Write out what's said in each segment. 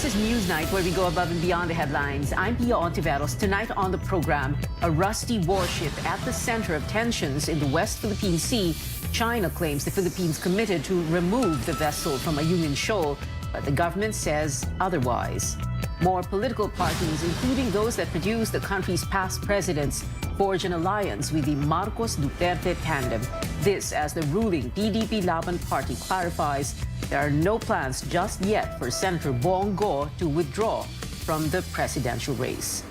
This is Newsnight, where we go above and beyond the headlines. I'm Pia Ontiveros. Tonight on the program, a rusty warship at the center of tensions in the West Philippine Sea. China claims the Philippines committed to remove the vessel from Ayungin Shoal, but the government says otherwise. More political parties, including those that produce the country's past presidents, forge an alliance with the Marcos-Duterte tandem. This as the ruling PDP Laban party clarifies there are no plans just yet for Senator Bongo to withdraw from the presidential race.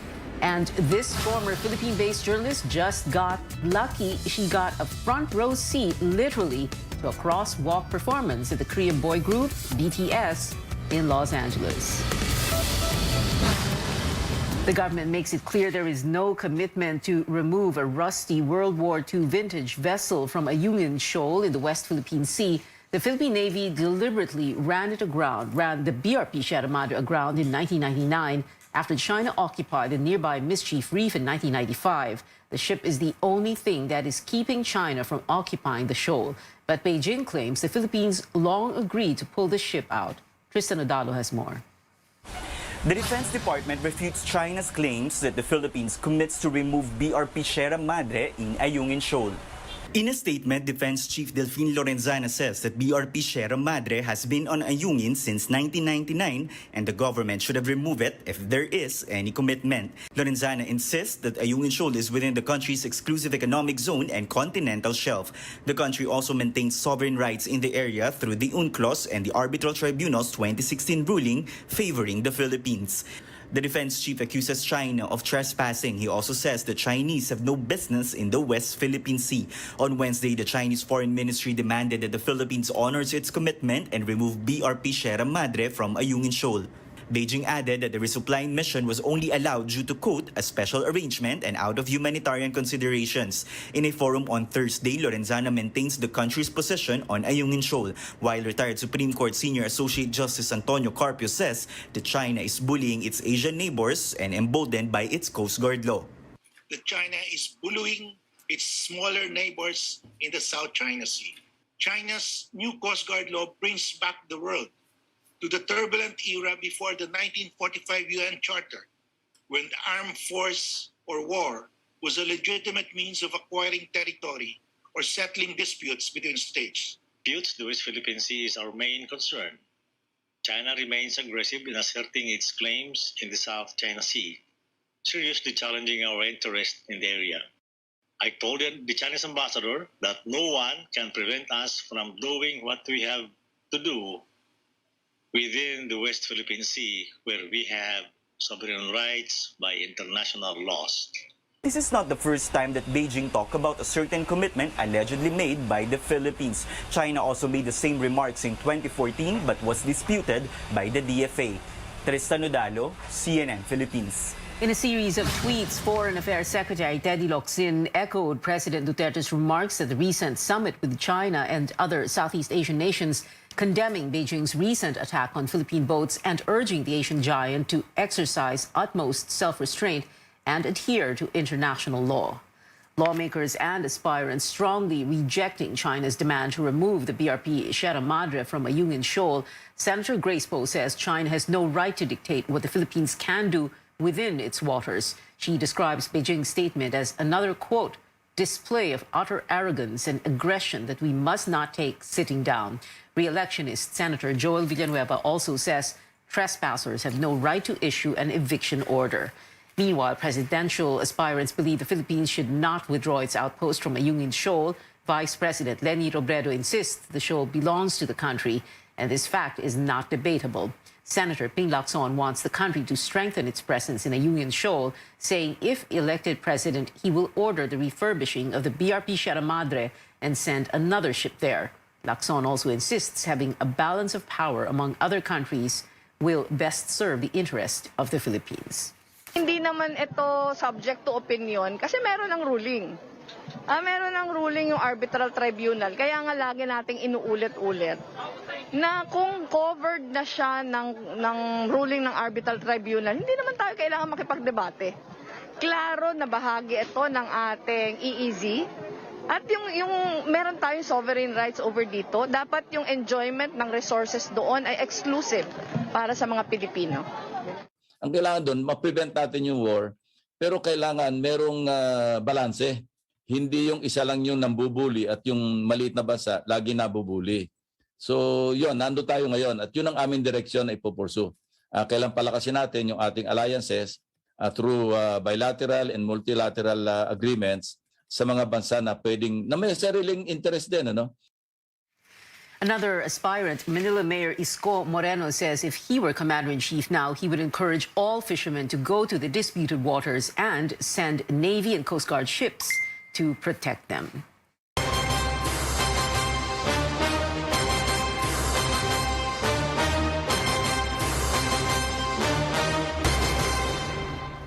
And this former Philippine-based journalist just got lucky. She got a front row seat, literally, to a crosswalk performance at the Korean boy group BTS in Los Angeles. The government makes it clear there is no commitment to remove a rusty World War II vintage vessel from Ayungin Shoal in the West Philippine Sea. The Philippine Navy deliberately ran the BRP Sierra Madre aground in 1999 after China occupied the nearby Mischief Reef in 1995. The ship is the only thing that is keeping China from occupying the shoal. But Beijing claims the Philippines long agreed to pull the ship out. Tristan Odalo has more. The Defense Department refutes China's claims that the Philippines commits to remove BRP Sierra Madre in Ayungin Shoal. In a statement, Defense Chief Delfin Lorenzana says that BRP Sierra Madre has been on Ayungin since 1999 and the government should have removed it if there is any commitment. Lorenzana insists that Ayungin Shoal is within the country's exclusive economic zone and continental shelf. The country also maintains sovereign rights in the area through the UNCLOS and the Arbitral Tribunal's 2016 ruling favoring the Philippines. The defense chief accuses China of trespassing. He also says the Chinese have no business in the West Philippine Sea. On Wednesday, the Chinese Foreign Ministry demanded that the Philippines honors its commitment and remove BRP Sierra Madre from Ayungin Shoal. Beijing added that the resupplying mission was only allowed due to, quote, a special arrangement and out of humanitarian considerations. In a forum on Thursday, Lorenzana maintains the country's position on Ayungin Shoal, while retired Supreme Court Senior Associate Justice Antonio Carpio says that China is bullying its Asian neighbors and emboldened by its Coast Guard law. That China is bullying its smaller neighbors in the South China Sea. China's new Coast Guard law brings back the world to the turbulent era before the 1945 UN Charter, when the armed force or war was a legitimate means of acquiring territory or settling disputes between states. Disputes the West Philippine Sea is our main concern. China remains aggressive in asserting its claims in the South China Sea, seriously challenging our interest in the area. I told the Chinese ambassador that no one can prevent us from doing what we have to do within the West Philippine Sea, where we have sovereign rights by international laws. This is not the first time that Beijing talked about a certain commitment allegedly made by the Philippines. China also made the same remarks in 2014 but was disputed by the DFA. Tristan Odalo, CNN Philippines. In a series of tweets, Foreign Affairs Secretary Teddy Locsin echoed President Duterte's remarks at the recent summit with China and other Southeast Asian nations, condemning Beijing's recent attack on Philippine boats and urging the Asian giant to exercise utmost self-restraint and adhere to international law. Lawmakers and aspirants strongly rejecting China's demand to remove the BRP Sierra Madre from Ayungin Shoal. Senator Grace Poe says China has no right to dictate what the Philippines can do within its waters. She describes Beijing's statement as another, quote, display of utter arrogance and aggression that we must not take sitting down. Re-electionist Senator Joel Villanueva also says trespassers have no right to issue an eviction order. Meanwhile, presidential aspirants believe the Philippines should not withdraw its outpost from Ayungin Shoal. Vice President Leni Robredo insists the shoal belongs to the country, and this fact is not debatable. Senator Ping Lacson wants the country to strengthen its presence in Ayungin Shoal, saying if elected president, he will order the refurbishing of the BRP Sierra Madre and send another ship there. Lacson also insists having a balance of power among other countries will best serve the interest of the Philippines. Hindi naman ito subject to opinion kasi meron ng ruling. Meron ng ruling yung arbitral tribunal. Kaya nga lagi nating inuulit-ulit na kung covered na siya ng ruling ng arbitral tribunal, hindi naman tayo kailangan makipagdebate. Klaro na bahagi ito ng ating EEZ At yung meron tayong sovereign rights over dito, dapat yung enjoyment ng resources doon ay exclusive para sa mga Pilipino. Ang kailangan doon, ma-prevent natin yung war, pero kailangan merong balanse. Hindi yung isa lang yung nambubuli at yung maliit na bansa lagi nabubuli. So yun, nando tayo ngayon at yun ang aming direksyon na ipopursue. Kailan palakasin natin yung ating alliances through bilateral and multilateral agreements sa mga bansa na pwedeng, na may sariling interest din, ano? Another aspirant, Manila Mayor Isko Moreno, says if he were commander-in-chief now, he would encourage all fishermen to go to the disputed waters and send Navy and Coast Guard ships to protect them.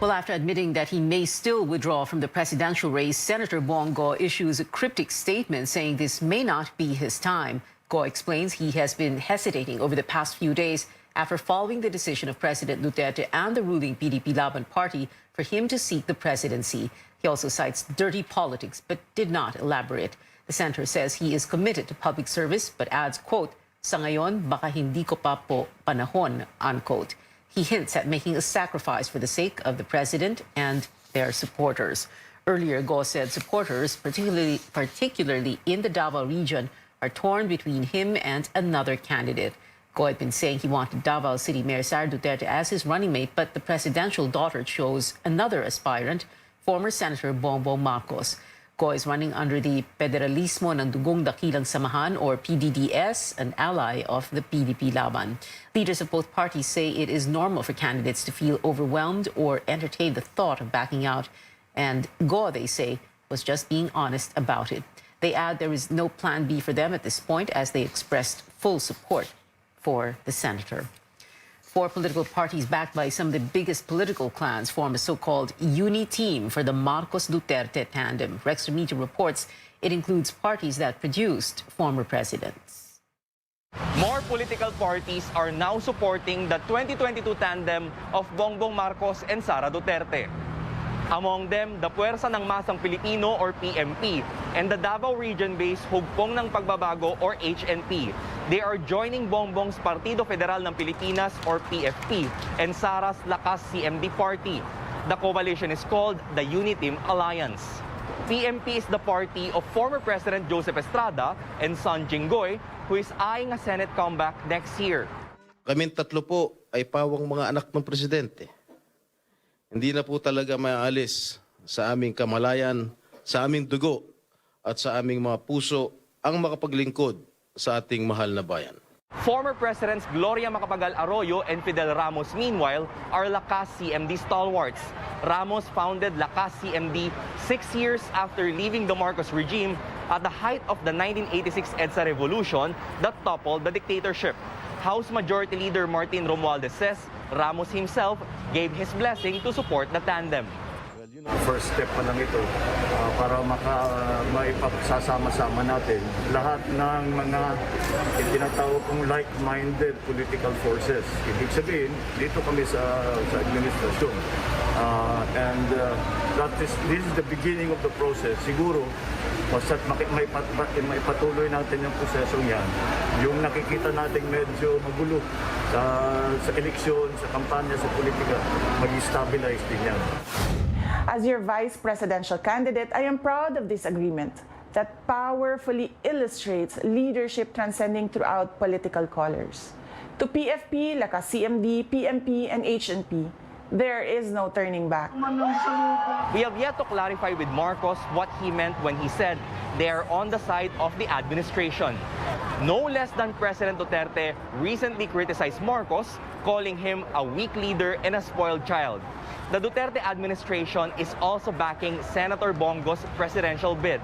Well, after admitting that he may still withdraw from the presidential race, Senator Bongo issues a cryptic statement saying this may not be his time. Go explains he has been hesitating over the past few days after following the decision of President Duterte and the ruling PDP Laban party for him to seek the presidency. He also cites dirty politics but did not elaborate. The senator says he is committed to public service but adds, quote, "Sa ngayon, baka hindi ko pa po panahon," unquote. He hints at making a sacrifice for the sake of the president and their supporters. Earlier, Go said supporters, particularly in the Davao region, are torn between him and another candidate. Go had been saying he wanted Davao City Mayor Sara Duterte as his running mate, but the presidential daughter chose another aspirant, former Senator Bongbong Marcos. Go is running under the Federalismo ng Dugong Dakilang Samahan, or PDDS, an ally of the PDP Laban. Leaders of both parties say it is normal for candidates to feel overwhelmed or entertain the thought of backing out. And Go, they say, was just being honest about it. They add there is no plan B for them at this point, as they expressed full support for the senator. Four political parties backed by some of the biggest political clans form a so-called uni-team for the Marcos-Duterte tandem. Rexter Media reports it includes parties that produced former presidents. More political parties are now supporting the 2022 tandem of Bongbong Marcos and Sara Duterte. Among them, the Puwersa ng Masang Pilipino or PMP and the Davao Region-based Hugpong ng Pagbabago or HNP. They are joining Bongbong's Partido Federal ng Pilipinas or PFP and Sara's Lakas CMD party. The coalition is called the Uniteam Alliance. PMP is the party of former President Joseph Estrada and son Jinggoy, who is eyeing a Senate comeback next year. Kaming tatlo po ay pawang mga anak ng presidente. Hindi na po talaga maalis sa aming kamalayan, sa aming dugo at sa aming mga puso ang makapaglingkod sa ating mahal na bayan. Former Presidents Gloria Macapagal Arroyo and Fidel Ramos, meanwhile, are Lakas CMD stalwarts. Ramos founded Lakas CMD 6 years after leaving the Marcos regime at the height of the 1986 EDSA revolution that toppled the dictatorship. House Majority Leader Martin Romualdez says Ramos himself gave his blessing to support the tandem. First step pa lang ito para maipasasama-sama natin lahat ng mga tinatawag kong like-minded political forces. Ibig sabihin, dito kami sa administrasyon. This is the beginning of the process. Siguro, basta't maipatuloy natin yung prosesong yan, yung nakikita natin medyo magulo sa eleksyon, sa kampanya, sa politika, mag-stabilize din yan. As your vice presidential candidate, I am proud of this agreement that powerfully illustrates leadership transcending throughout political colors. To PFP, Lakas CMD, PMP, and HNP, there is no turning back. We have yet to clarify with Marcos what he meant when he said they are on the side of the administration. No less than President Duterte recently criticized Marcos, calling him a weak leader and a spoiled child. The Duterte administration is also backing Senator Bongo's presidential bid.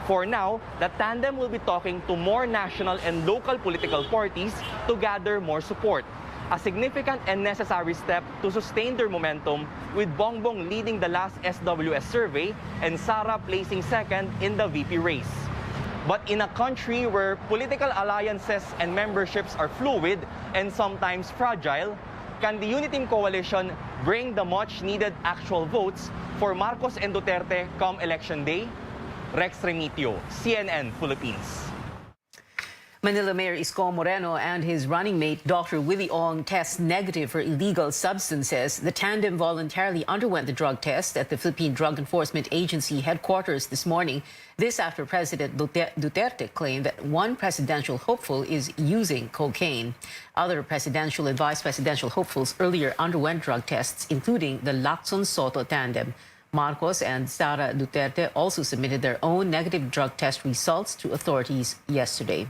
For now, the tandem will be talking to more national and local political parties to gather more support. A significant and necessary step to sustain their momentum, with Bongbong leading the last SWS survey and Sara placing second in the VP race. But in a country where political alliances and memberships are fluid and sometimes fragile, can the Uniteam Coalition bring the much-needed actual votes for Marcos and Duterte come Election Day? Rex Remitio, CNN Philippines. Manila Mayor Isko Moreno and his running mate, Dr. Willie Ong, test negative for illegal substances. The tandem voluntarily underwent the drug test at the Philippine Drug Enforcement Agency headquarters this morning. This after President Duterte claimed that one presidential hopeful is using cocaine. Other presidential and vice presidential hopefuls earlier underwent drug tests, including the Lacson Soto tandem. Marcos and Sara Duterte also submitted their own negative drug test results to authorities yesterday.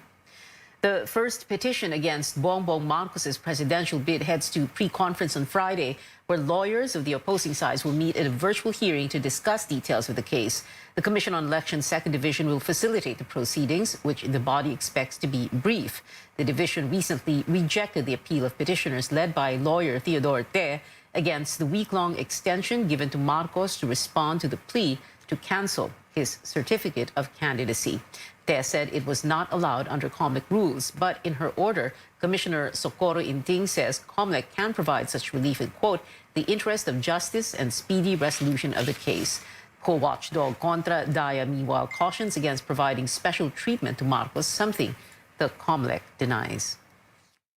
The first petition against Bongbong Marcos's presidential bid heads to pre-conference on Friday, where lawyers of the opposing sides will meet at a virtual hearing to discuss details of the case. The Commission on Elections Second Division will facilitate the proceedings, which the body expects to be brief. The division recently rejected the appeal of petitioners led by lawyer Theodore Te against the week-long extension given to Marcos to respond to the plea to cancel his certificate of candidacy. Te said it was not allowed under COMELEC rules, but in her order, Commissioner Socorro Inting says COMELEC can provide such relief in, quote, the interest of justice and speedy resolution of the case. Co-watchdog Contra Daya meanwhile cautions against providing special treatment to Marcos, something the COMELEC denies.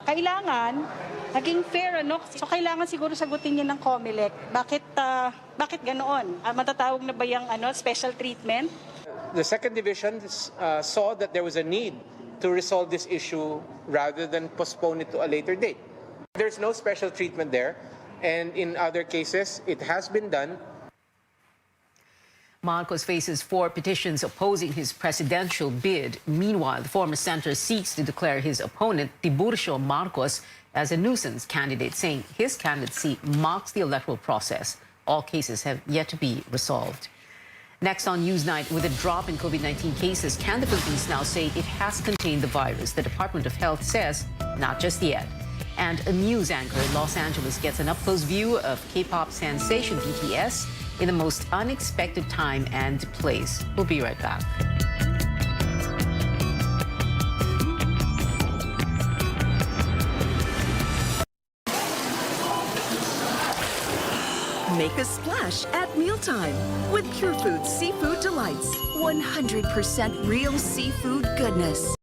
Kailangan naging fair, ano? So kailangan siguro sagutin niya ng COMELEC. Bakit ganoon? Matatawag na ba yung special treatment? The second division saw that there was a need to resolve this issue rather than postpone it to a later date. There's no special treatment there, and in other cases, it has been done. Marcos faces 4 petitions opposing his presidential bid. Meanwhile, the former senator seeks to declare his opponent, Tiburcio Marcos, as a nuisance candidate, saying his candidacy mocks the electoral process. All cases have yet to be resolved. Next on Newsnight, with a drop in COVID-19 cases, can the Philippines now say it has contained the virus? The Department of Health says not just yet. And a news anchor in Los Angeles gets an up-close view of K-pop sensation BTS in the most unexpected time and place. We'll be right back. Make a splash at mealtime with Pure Foods Seafood Delights. 100% real seafood goodness.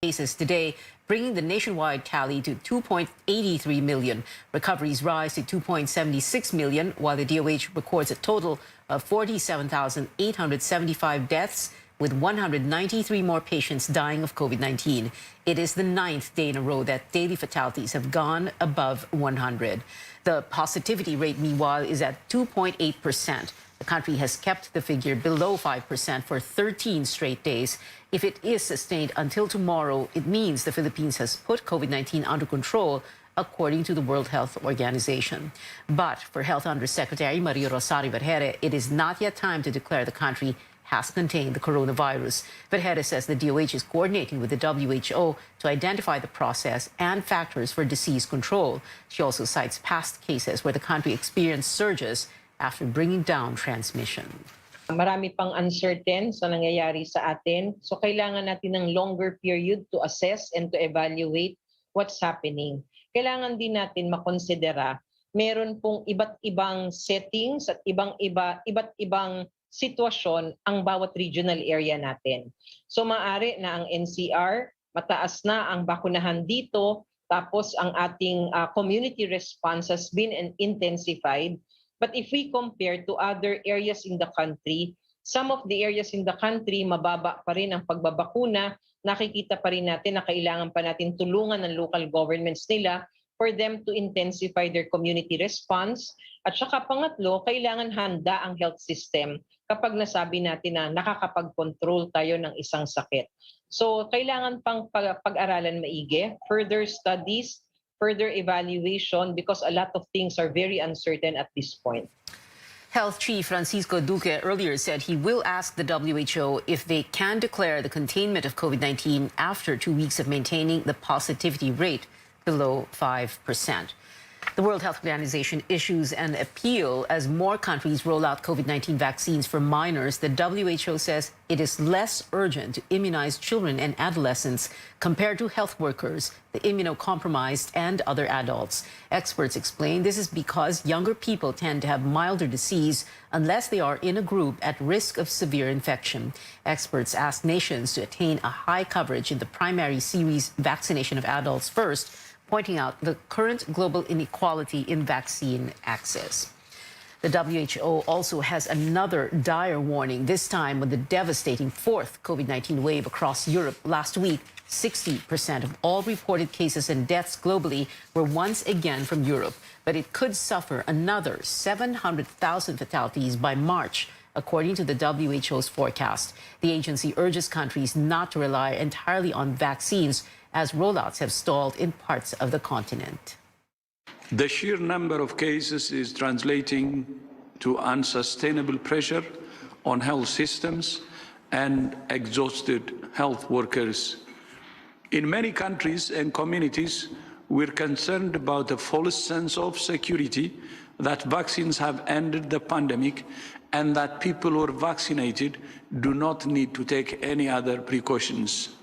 Cases today, bringing the nationwide tally to 2.83 million. Recoveries rise to 2.76 million, while the DOH records a total of 47,875 deaths, with 193 more patients dying of COVID-19. It is the 9th day in a row that daily fatalities have gone above 100. The positivity rate, meanwhile, is at 2.8%. The country has kept the figure below 5% for 13 straight days. If it is sustained until tomorrow, it means the Philippines has put COVID-19 under control according to the World Health Organization. But for Health Undersecretary Maria Rosario Vergeire, it is not yet time to declare the country has contained the coronavirus. Vergeire says the DOH is coordinating with the WHO to identify the process and factors for disease control. She also cites past cases where the country experienced surges after bringing down transmission. Marami pang uncertain sa nangyayari sa atin. So kailangan natin ng longer period to assess and to evaluate what's happening. Kailangan din natin makonsidera, meron pong iba't ibang settings at iba't ibang sitwasyon ang bawat regional area natin. So maaari na ang NCR, mataas na ang bakunahan dito, tapos ang ating community response has been intensified. But if we compare to other areas in the country, some of the areas in the country, mababa pa rin ang pagbabakuna. Nakikita pa rin natin na kailangan pa natin tulungan ng local governments nila for them to intensify their community response. At saka pangatlo, kailangan handa ang health system kapag nasabi natin na nakakapag-control tayo ng isang sakit. So kailangan pang pag-aralan maigi, further studies, further evaluation, because a lot of things are very uncertain at this point. Health Chief Francisco Duque earlier said he will ask the WHO if they can declare the containment of COVID-19 after 2 weeks of maintaining the positivity rate below 5%. The World Health Organization issues an appeal as more countries roll out COVID-19 vaccines for minors. The WHO says it is less urgent to immunize children and adolescents compared to health workers, the immunocompromised, and other adults. Experts explain this is because younger people tend to have milder disease unless they are in a group at risk of severe infection. Experts ask nations to attain a high coverage in the primary series vaccination of adults first, pointing out the current global inequality in vaccine access. The WHO also has another dire warning, this time with the devastating fourth COVID-19 wave across Europe. Last week, 60% of all reported cases and deaths globally were once again from Europe, but it could suffer another 700,000 fatalities by March, according to the WHO's forecast. The agency urges countries not to rely entirely on vaccines, as rollouts have stalled in parts of the continent. The sheer number of cases is translating to unsustainable pressure on health systems and exhausted health workers. In many countries and communities, we're concerned about the false sense of security that vaccines have ended the pandemic and that people who are vaccinated do not need to take any other precautions.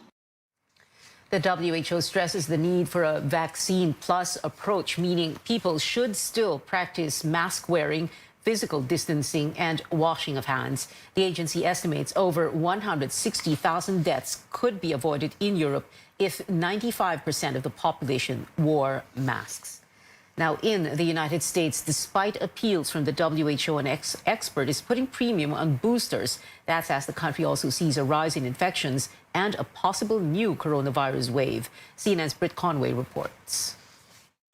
The WHO stresses the need for a vaccine plus approach, meaning people should still practice mask wearing, physical distancing, and washing of hands. The agency estimates over 160,000 deaths could be avoided in Europe if 95% of the population wore masks. Now, in the United States, despite appeals from the WHO, an expert is putting premium on boosters. That's as the country also sees a rise in infections and a possible new coronavirus wave. CNN's Britt Conway reports.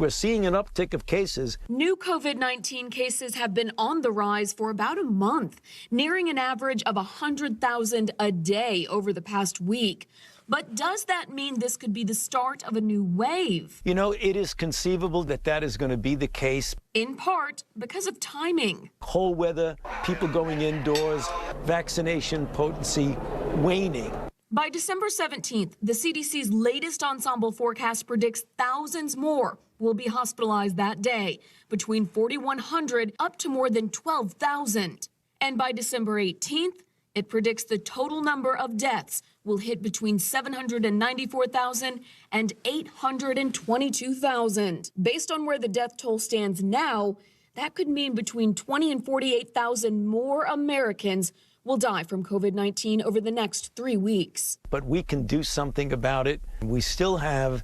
We're seeing an uptick of cases. New COVID-19 cases have been on the rise for about a month, nearing an average of 100,000 a day over the past week. But does that mean this could be the start of a new wave? You know, it is conceivable that that is going to be the case. In part because of timing. Cold weather, people going indoors, vaccination potency waning. By December 17th, the CDC's latest ensemble forecast predicts thousands more will be hospitalized that day, between 4,100 up to more than 12,000. And by December 18th, it predicts the total number of deaths will hit between 794,000 and 822,000. Based on where the death toll stands now, that could mean between 20 and 48,000 more Americans will die from COVID-19 over the next 3 weeks. But we can do something about it. We still have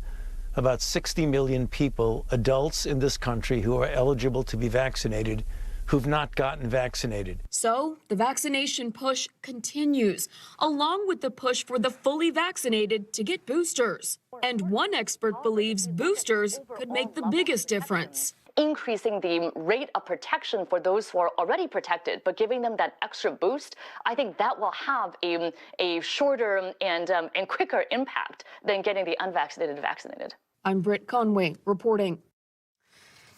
about 60 million people, adults in this country, who are eligible to be vaccinated, who've not gotten vaccinated. So the vaccination push continues, along with the push for the fully vaccinated to get boosters. And one expert believes boosters could make the biggest difference. Increasing the rate of protection for those who are already protected, but giving them that extra boost, I think that will have a shorter and quicker impact than getting the unvaccinated vaccinated. I'm Britt Conway reporting.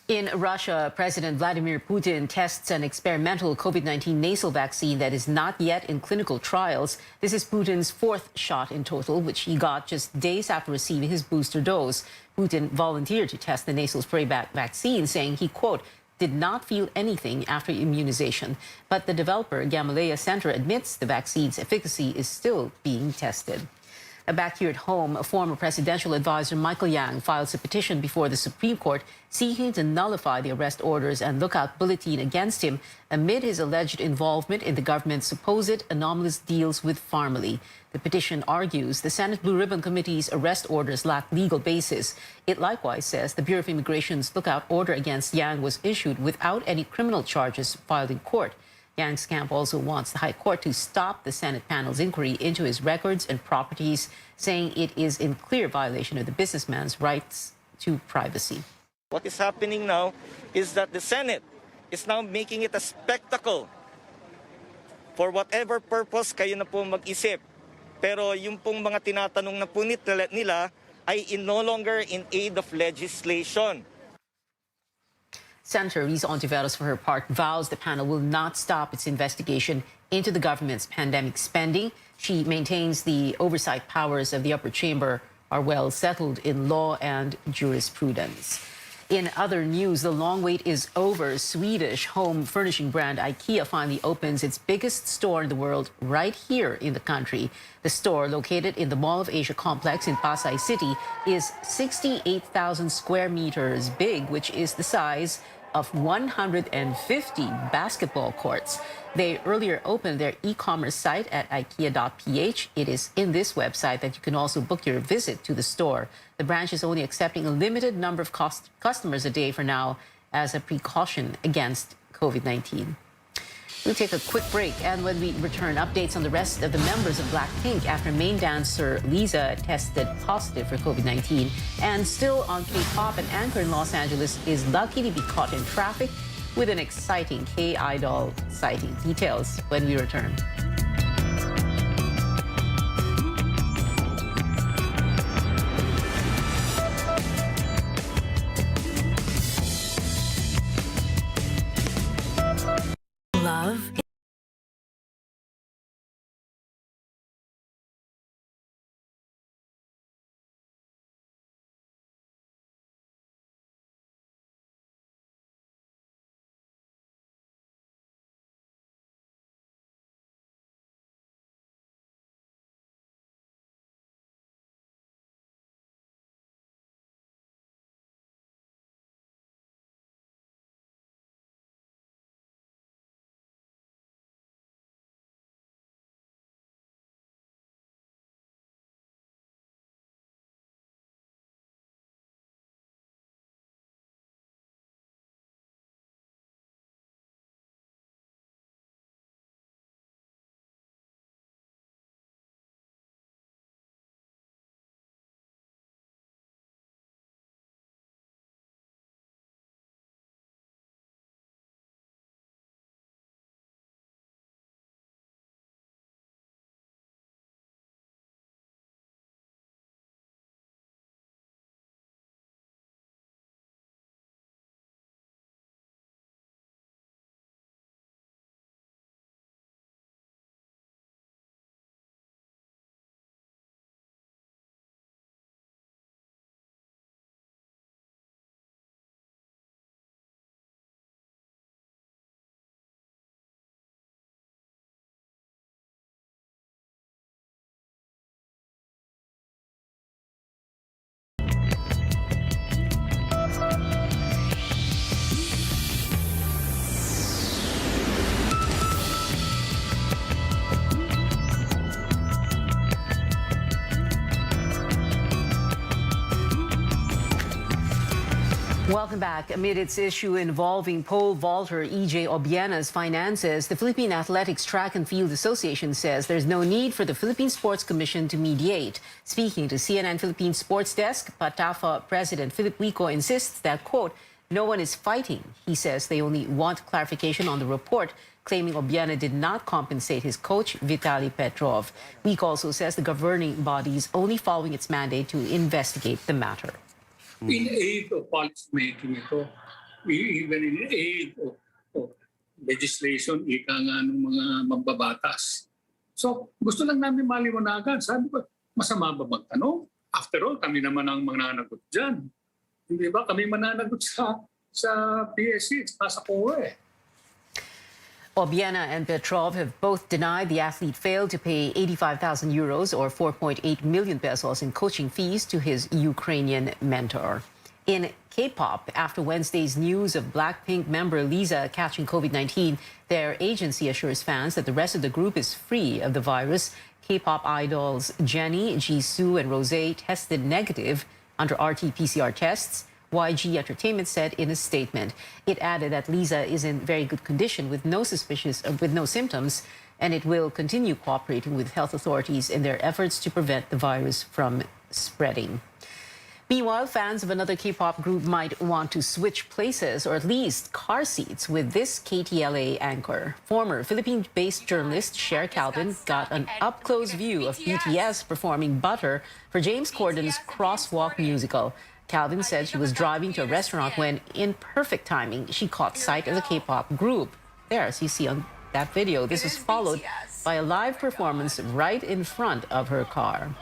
In Russia, President Vladimir Putin tests an experimental COVID-19 nasal vaccine that is not yet in clinical trials. This is Putin's fourth shot in total, which he got just days after receiving his booster dose. Putin volunteered to test the nasal spray vaccine, saying he, quote, did not feel anything after immunization. But the developer, Gamaleya Center, admits the vaccine's efficacy is still being tested. Back here at home, former presidential advisor Michael Yang files a petition before the Supreme Court seeking to nullify the arrest orders and lookout bulletin against him amid his alleged involvement in the government's supposed anomalous deals with Pharmaly. The petition argues the Senate Blue Ribbon Committee's arrest orders lack legal basis. It likewise says the Bureau of Immigration's lookout order against Yang was issued without any criminal charges filed in court. Yang's camp also wants the High Court to stop the Senate panel's inquiry into his records and properties, saying it is in clear violation of the businessman's rights to privacy. What is happening now is that the Senate is now making it a spectacle. For whatever purpose, kayo na po mag-isip. Pero yung pong mga tinatanong na punit nila ay no longer in aid of legislation. Senator Risa Ontiveros, for her part, vows the panel will not stop its investigation into the government's pandemic spending. She maintains the oversight powers of the upper chamber are well settled in law and jurisprudence. In other news, the long wait is over. Swedish home furnishing brand IKEA finally opens its biggest store in the world right here in the country. The store, located in the Mall of Asia complex in Pasay City, is 68,000 square meters big, which is the size of 150 basketball courts. They earlier opened their e-commerce site at ikea.ph. It is in this website that you can also book your visit to the store. The branch is only accepting a limited number of customers a day for now as a precaution against COVID-19. We'll take a quick break, and when we return, updates on the rest of the members of Blackpink after main dancer Lisa tested positive for COVID-19. And still on K-pop, an anchor in Los Angeles is lucky to be caught in traffic with an exciting K-idol sighting. Details when we return. Love. Welcome back. Amid its issue involving pole vaulter EJ Obiena's finances, the Philippine Athletics Track and Field Association says there's no need for the Philippine Sports Commission to mediate. Speaking to CNN Philippine Sports Desk, PATAFA President Philip Wico insists that, quote, no one is fighting. He says they only want clarification on the report, claiming Obiena did not compensate his coach, Vitaly Petrov. Wico also says the governing body is only following its mandate to investigate the matter. in aid of policy making ito. Even in aid of legislation, ika nga ng mga mambabatas. So, gusto lang namin maliwanagan. Sabi ko, masama ba magtanong? After all, kami naman ang mananagot dyan. Hindi ba? Kami mananagot sa PSC, sa COA. Obiena and Petrov have both denied the athlete failed to pay 85,000 euros or 4.8 million pesos in coaching fees to his Ukrainian mentor. In K-pop, after Wednesday's news of Blackpink member Lisa catching COVID-19, their agency assures fans that the rest of the group is free of the virus. K-pop idols Jennie, Jisoo, and Rosé tested negative under RT-PCR tests. YG Entertainment said in a statement. It added that Lisa is in very good condition with no symptoms, and it will continue cooperating with health authorities in their efforts to prevent the virus from spreading. Meanwhile, fans of another K-pop group might want to switch places or at least car seats with this KTLA anchor. Former Philippine-based journalist Cher Calvin got an up-close view of BTS performing Butter for James Corden's Crosswalk musical. Calvin said she was driving to a restaurant when, in perfect timing, she caught sight of the K-pop group. There, as you see on that video, this was followed by a live performance right in front of her car.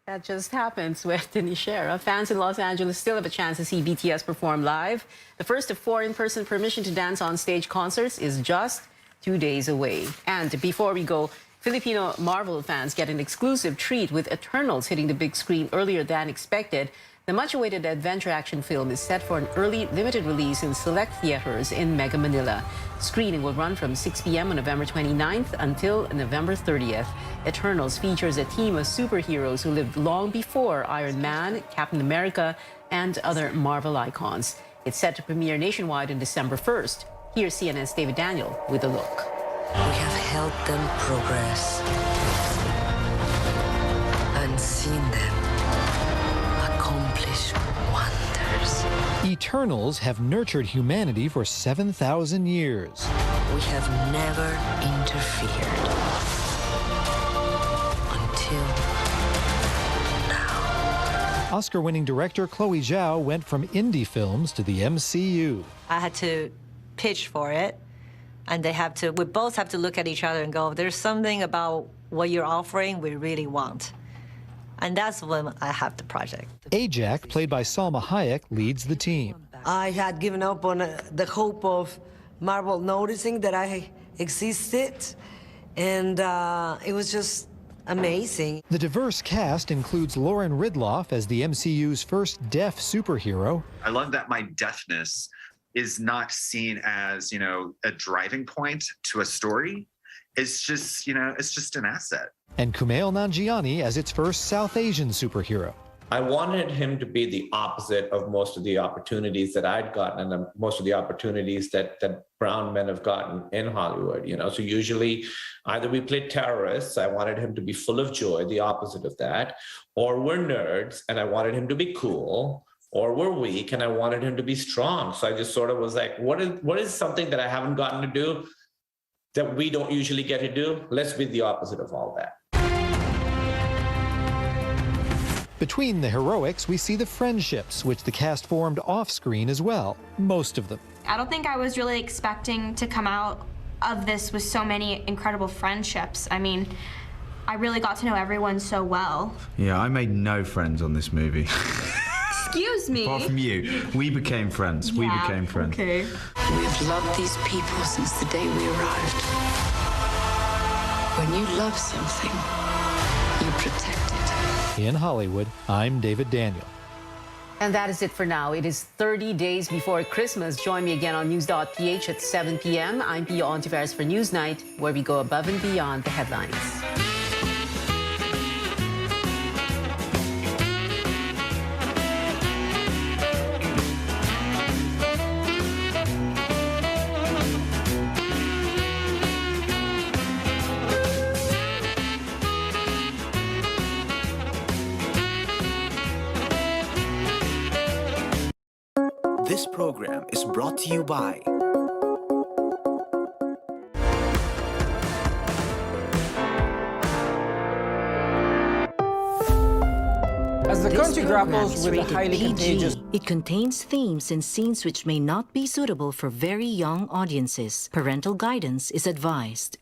That just happened, Swetini Shera. Fans in Los Angeles still have a chance to see BTS perform live. The first of 4 in-person permission to dance on stage concerts is just 2 days away. And before we go, Filipino Marvel fans get an exclusive treat with Eternals hitting the big screen earlier than expected. The much-awaited adventure action film is set for an early limited release in select theaters in Mega Manila. Screening will run from 6 p.m. on November 29th until November 30th. Eternals features a team of superheroes who lived long before Iron Man, Captain America, and other Marvel icons. It's set to premiere nationwide on December 1st. Here's CNN's David Daniel with a look. We have helped them progress and seen them accomplish wonders. Eternals have nurtured humanity for 7,000 years. We have never interfered until now. Oscar-winning director Chloe Zhao went from indie films to the MCU. I had to pitch for it, and we both have to look at each other and go, there's something about what you're offering we really want. And that's when I have the project. Ajak, played by Salma Hayek, leads the team. I had given up on the hope of Marvel noticing that I existed, and it was just amazing. The diverse cast includes Lauren Ridloff as the MCU's first deaf superhero. I love that my deafness is not seen as, a driving point to a story. It's just, it's just an asset. And Kumail Nanjiani as its first South Asian superhero. I wanted him to be the opposite of most of the opportunities that I'd gotten and most of the opportunities that brown men have gotten in Hollywood, So usually either we play terrorists, I wanted him to be full of joy, the opposite of that, or we're nerds and I wanted him to be cool, or we're weak and I wanted him to be strong. So I just sort of was like, what is something that I haven't gotten to do that we don't usually get to do? Let's be the opposite of all that. Between the heroics, we see the friendships, which the cast formed off-screen as well, most of them. I don't think I was really expecting to come out of this with so many incredible friendships. I mean, I really got to know everyone so well. Yeah, I made no friends on this movie. Excuse me? Apart from you. We became friends. Yeah, we became friends. Okay. We've loved these people since the day we arrived. When you love something, you protect it. In Hollywood, I'm David Daniel. And that is it for now. It is 30 days before Christmas. Join me again on News.ph at 7 p.m. I'm Pio Ontiveros for Newsnight, where we go above and beyond the headlines. This program is brought to you by As the country grapples with the highly contagious... It contains themes and scenes which may not be suitable for very young audiences. Parental guidance is advised.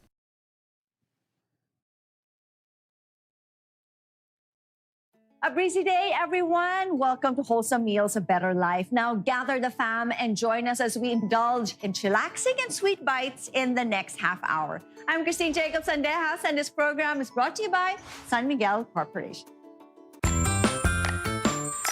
A breezy day, everyone. Welcome to Wholesome Meals, A Better Life. Now, gather the fam and join us as we indulge in chillaxing and sweet bites in the next half hour. I'm Christine Jacob Sandejas, and this program is brought to you by San Miguel Corporation.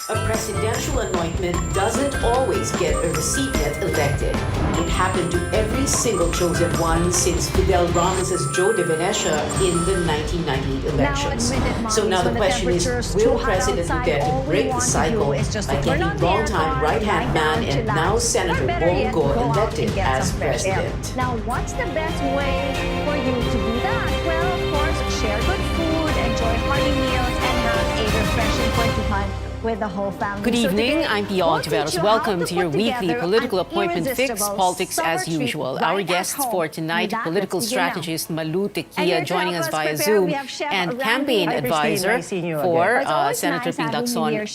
A presidential anointment doesn't always get a recipient elected. It happened to every single chosen one since Fidel Ramos's Joe de Venecia in the 1998 elections. So now the question is, will President Duterte break the cycle by getting wrong-time right-hand man and now Senator Bongo elected as president? Now, what's the best way for you to do that? Well, of course, share good food, enjoy hearty meals, and have a refreshing kwentuhan with the whole family. Good evening, I'm Pia Ontiveros. Welcome to your weekly political appointment fix, Politics as Usual. Our guests for tonight, political strategist Malu Tequia joining us via Zoom, and campaign advisor for Senator Ping Lacson,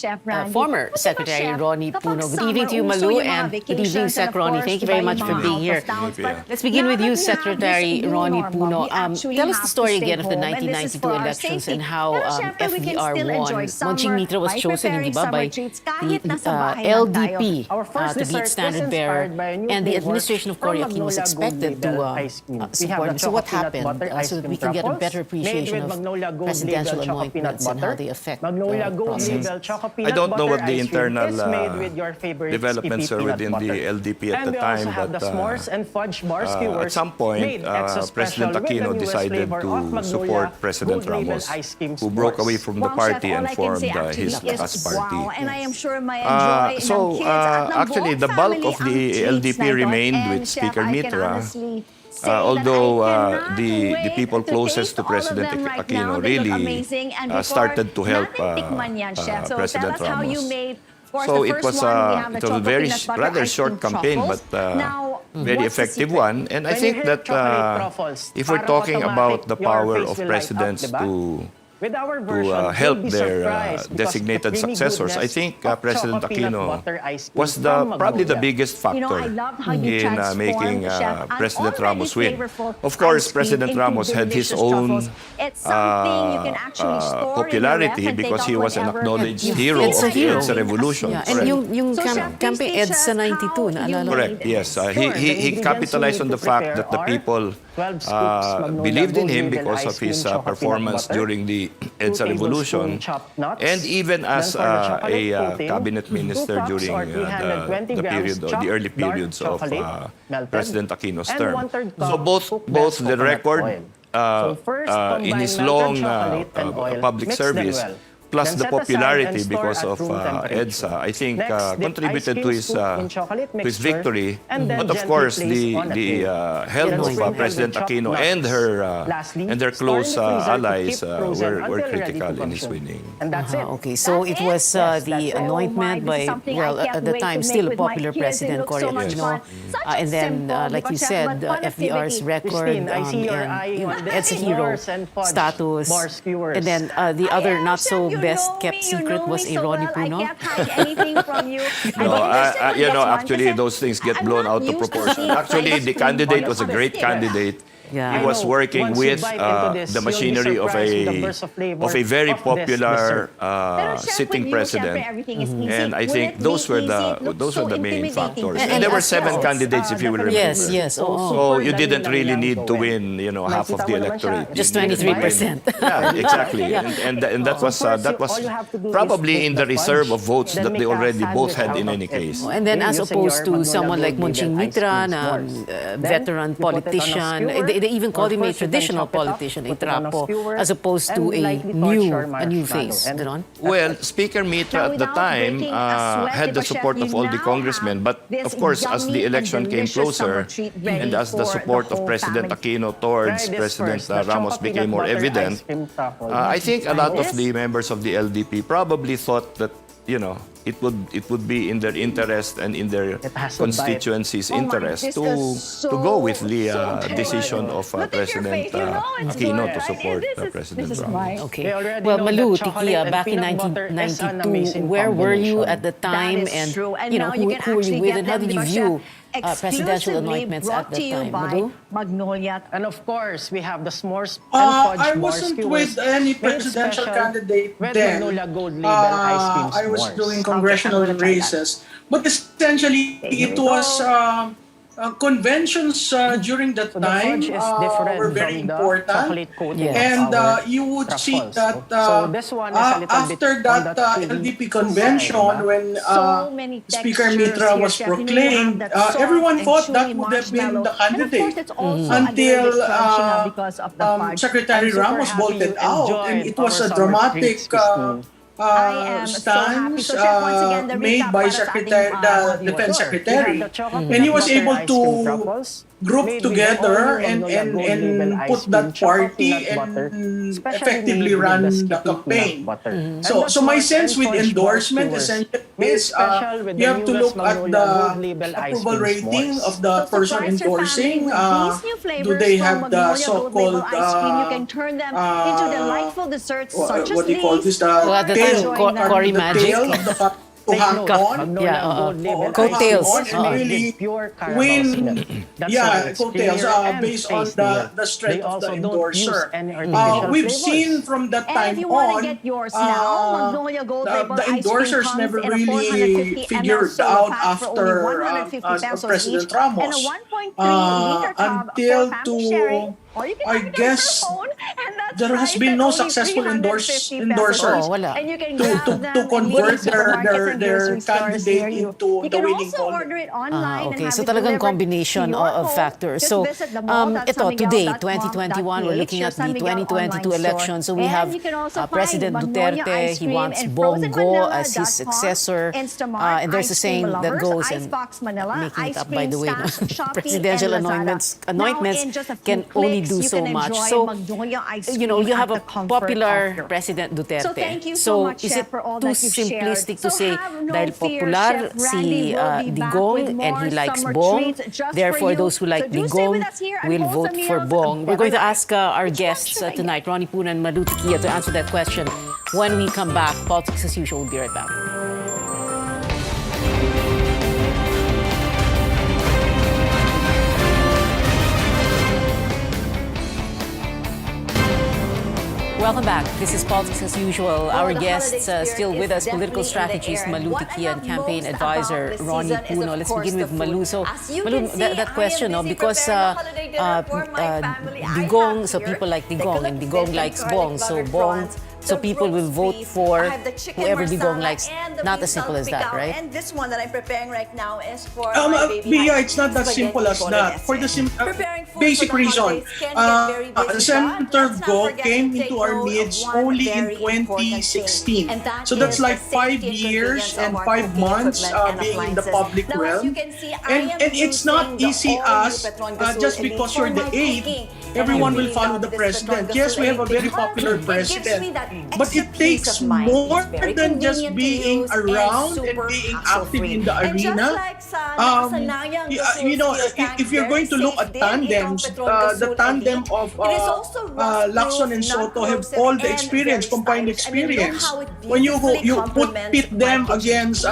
former Secretary Ronnie Puno. Good evening to you, Malu, and good evening, Sec Ronnie. Thank you very much for being here. Let's begin with you, Secretary Ronnie Puno. Tell us the story again of the 1992 elections and how FDR won. Monching Mitra was chosen by the LDP to beat Standard Bearer, and the administration of Cory Aquino was expected to support him. So what happened so that we can get a better appreciation of presidential anointments and how they affect the process? I don't know what the internal developments are within the LDP at the time, but at some point, President Aquino decided to support President Ramos, who broke away from the party and formed his Lakas Party. And I am sure my actually, the bulk of the LDP remained with Speaker Mitra, although the people closest to President Aquino really started to help President Ramos. So it was a very rather short campaign, but very effective one. And I think that if we're talking about the power of presidents to help their designated successors, I think President Aquino was probably the biggest factor in making President Ramos win. Of course, President Ramos had his own popularity because he was an acknowledged hero of the EDSA revolution. Yeah. And yung campaign EDSA 92, naalala? Correct, yes. He capitalized on the fact that the people believed in him because of his performance during the EDSA revolution, and even as a cabinet minister during the early periods of President Aquino's term. So both the record in his long public service, plus the popularity because of EDSA, I think contributed to his victory. But of course, the health of President Aquino and their close allies were critical in his winning. Okay, so it was the anointment by, well, at the time, still a popular president, Cory Aquino. And then, like you said, FDR's record and EDSA hero status. And then the other not so best-kept secret was a Ronnie Puno. No, actually, those things get blown out of proportion. Actually, the candidate was a great candidate. Yeah. He was working with the machinery of a very popular sitting president, and I think those were the main factors. And there were 7 candidates, if you will remember. Yes, yes. So you didn't really need to win, half of the electorate. Just 23%. Yeah, exactly. And that was probably in the reserve of votes that they already both had in any case. And then, as opposed to someone like Monching Mitra, veteran politician. They even called him a traditional politician, a trapo, as opposed to a new face. Well, Speaker Mitra at the time had the support of all the congressmen, but of course, as the election came closer and as the support of President Aquino towards President Ramos became more evident, I think a lot of the members of the LDP probably thought that, it would be in their interest and in their constituencies' interest to go with the decision of President Aquino to support President Brown. Okay. Well, Malu, Tikia, back in 1992, where were you at the time, and who were you with, and how did you view presidential anointments at that time? Malu? Magnolia. And of course, we have the s'mores and fudge I wasn't with any presidential candidate Red then. Magnolia Gold Label ice cream I was s'mores. doing congressional races. But essentially, it was conventions during that So time the fudge is different were very from the important. chocolate coating of And our you would see truffles. that So this one is a little bit after on that the thin LDP convention, side, when So many Speaker textures Mitra here, was Chef. You know, you proclaimed, have that soft everyone and thought that chewy would have been the marshmallow. And of course, candidate it's also a little until bit crunchy now because of the fudge. Secretary I'm super Ramos happy bolted you out, and enjoyed it was our a summer dramatic treats, Christine. I am so happy. stance So, Chef, once again, the made recap by para sa Secretary, ating, the Defense Sure. Secretary, We have the chocolate and he was peanut able butter ice to cream truffles group made with together all and Magnolia Gold Label ice put cream, that chocolate party peanut butter, and specially effectively made with run the the Skippy campaign. peanut butter. And So the my s'mores sense and with fudge endorsement s'mores essentially made is special with you the have to newest look at Magnolia the Gold Label ice approval cream rating s'mores. of the So person surprise your endorsing. family with these new Do flavors they from have the Magnolia Gold so-called Label ice cream. You can turn them into delightful desserts such as what do you call these. this? The Well, at the tail, time, Cory the Magic. tail of the to hang on. Magnolia Gold Label ice Coattails. cream and made really with pure caramel win. syrup. That's why Yeah, it's coattails creamier and based on tastier. the strength They of the also don't use endorser. any artificial We've flavors. seen from that And time if you want to on, get yours now, Magnolia Gold Label the ice cream endorsers comes never in a really 450 ml figured solo out pack for after only 150 pesos President each, Ramos. and a 1.3 liter tub Until for family sharing. Or you can I have it guess on your phone, and that's there has priced been at no only successful 350 endorser pesos. Oh, wala. And you can to grab them to in convert leading supermarkets and their grocery stores candidate near you. into You the can winning also column. order it online Okay, and have so it talagang delivered combination to your of home. factors. Just So, visit the mall, that's ito, today, sanmiguel.com.ph, 2021, we're looking at your the San Miguel 2022 online election. So we store. have And you can also find President Magnolia Duterte, ice he cream wants and Bongo as his frozenmanila.com, successor. Instamart, And there's a ice cream saying that lovers, goes, and Icebox Manila, making it ice up, by cream the way, no? stash, Shopee, presidential and Lazada. anointments Now, in just a few can only clicks, do you so can much. enjoy So, Magnolia ice you know, cream you have at a the comfort of popular your President Duterte. So thank you so much, is Chef, it for all too that you've shared. simplistic to So say have no dahil fear, popular Chef Randy si will be back Digong with and he more likes summer Bong, treats just therefore for you. those who like So do stay Digong with us here at will Wholesome vote for Meals Bong. We're going to Better ask our guests tonight, Ronnie Puna and Malu Tikia, to answer that question. When we come back, Politics as Usual will be right back. Welcome back. This is Politics as Usual. Our guests still with us, political strategist Malu Tikia and campaign advisor Ronnie Puno. Let's begin with Malu. So, Malu, that question, because Digong, so people like Digong, and Digong likes Bong. So people will vote for whoever Digong likes. Not as simple as that, right? And this one that I'm preparing right now is for my baby. Yeah, it's not that simple as that. For the basic reason, Senator Go came into our midst only in 2016. So that's like 5 years and 5 months being in the public realm. And it's not easy as just because you're the aide, everyone will follow the president. Yes, we have a very popular president, but it takes more than just being around and being active in the arena. If you're going to look at tandems, the tandem of Lacson and Soto have all the experience, combined experience. When you pit them against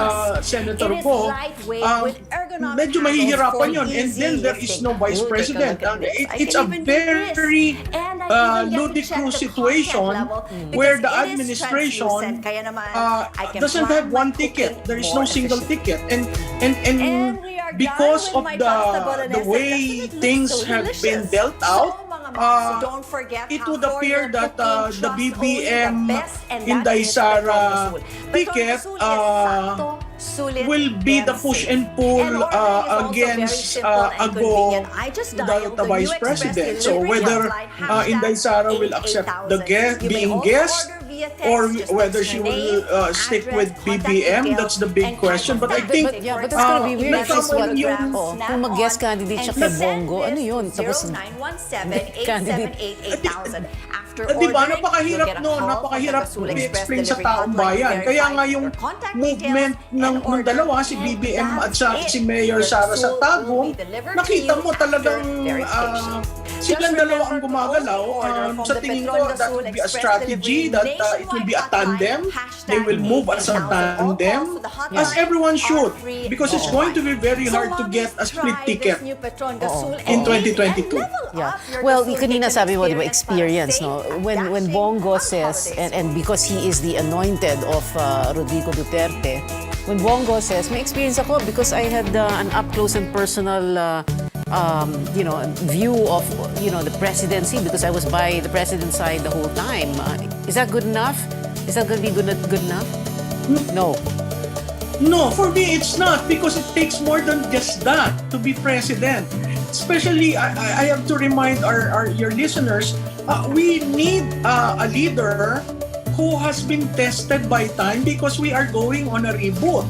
Senator Go, medyo mahihirapan yun. And then there is no vice president. It's a very ludicrous situation where the administration doesn't have one ticket. There is no single ticket, and because of the way things have been dealt out, it would appear that the BBM Inday Sara ticket will be the push and pull against Ago, the vice president. So whether Inday Sara will accept the being guest or whether she will stick with BBM. That's the big question. But I think Yeah, but that's gonna be weird. Because what, yung kung mag-guest candidate siya kay Bongo, ano yun? Tapos, candidate. 0917-878-8000. After Di ba, ordering, napakahirap you'll get a nun, call napakahirap from the Gasol Express i-explain sa delivery taong hotline bayan. to Kaya nga verify yung your contact movement details ng and dalawa, si order. BBM And at si Mayor Your Sara Gasol Satagong, will be delivered nakita to mo you talagang after verification. silang Just dalawa ang remember to gumagalaw. also order from Sa the tingin Petron ko, that Gasol would be a Express strategy, delivery that it will be a tandem. nationwide They will move as a hotline. tandem, All calls to the hotline as everyone should, are free because it's worldwide. going to be very So, hard to get a split try ticket this new Petron Gasol in and 2022. level Yeah. up your Well, Gasol kanina kitchen sabi mo, di ba, experience experience, para no? When Bongo says, and because he is the anointed of Rodrigo Duterte, when Bongo says, may experience ako because I had an up-close and personal view of, the presidency because I was by the president's side the whole time. Is that good enough? Is that going to be good enough? No. No, for me it's not, because it takes more than just that to be president. Especially, I have to remind your listeners, we need a leader who has been tested by time because we are going on a reboot.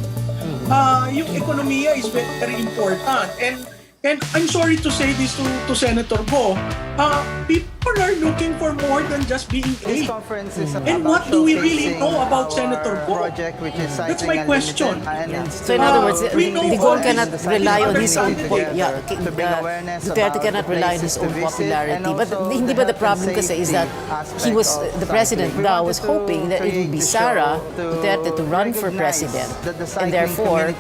Yung ekonomiya is very important. And I'm sorry to say this to Senator Go, people are looking for more than just being aid. And what do we really know about Senator Go? That's my question. So in other words, we know Digong all cannot these rely on his own understanding. Duterte cannot rely on his own popularity. But hindi ba the problem kasi is that the president daw was hoping that it would be Sara Duterte to run for president. And therefore,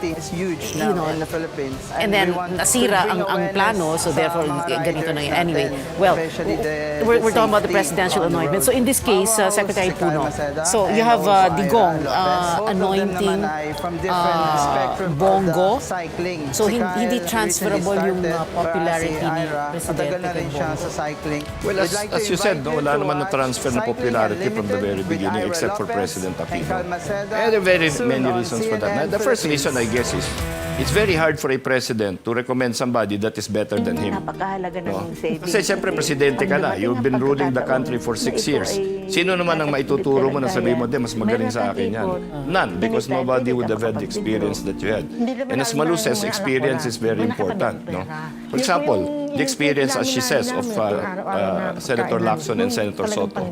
and then nasira ang plano, so therefore ganito na yun. Anyway, well, we're talking about the presidential anointment. So in this case, Secretary Puno, so you have Digong anointing Bongo. So hindi transferable yung popularity ni Presidente kay Bongo. Well, as you said, no, wala naman na-transfer na popularity from the very beginning except for President Aquino. And there are very many reasons for that. Now, the first reason, I guess, is it's very hard for a president to recommend somebody that is better than him. No? Kasi siyempre, presidente ka na. You've been ruling the country for 6 years. Sino naman ang maituturo mo na sabihin mo, mas magaling sa akin yan? None, because nobody would have had the experience that you had. And as Malu says, experience is very important. No? For example, the experience, as she says, of Senator Lacson and Senator Soto,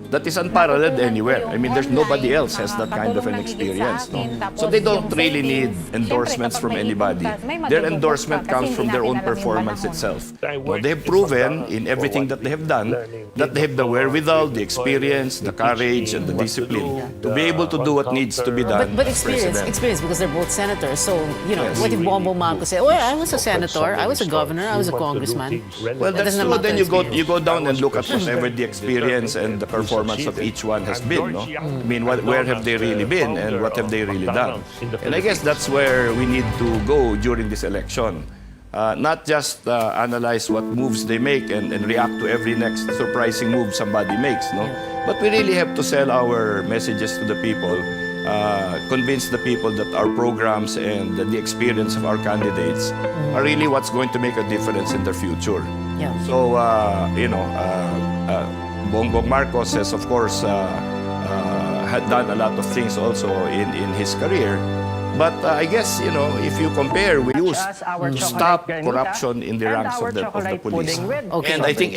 that is unparalleled anywhere. I mean, there's nobody else has that kind of an experience. No? So they don't really need endorsements from anybody. Their endorsement comes from their own performance itself. No, they have proven in everything that they have done that they have the wherewithal, the experience, the courage, and the discipline to be able to do what needs to be done. But as experience president. because they're both senators. So, Yes. what if Bongbong Marcos say, well, I was a senator, I was a governor, I was a congressman. Well, That that's doesn't true. amount to Then you go experience. down and look at whatever the experience and the performance of each one has been. No? I mean, where have they really been and what have they really done? And I guess that's where we need to go during this election. Not just analyze what moves they make and react to every next surprising move somebody makes, no? But we really have to sell our messages to the people, convince the people that our programs and the experience of our candidates are really what's going to make a difference in their future. Yeah. So, Bongbong Marcos has, of course, had done a lot of things also in his career. But I guess, if you compare, we used to stop corruption in the ranks of the police. Okay. And I think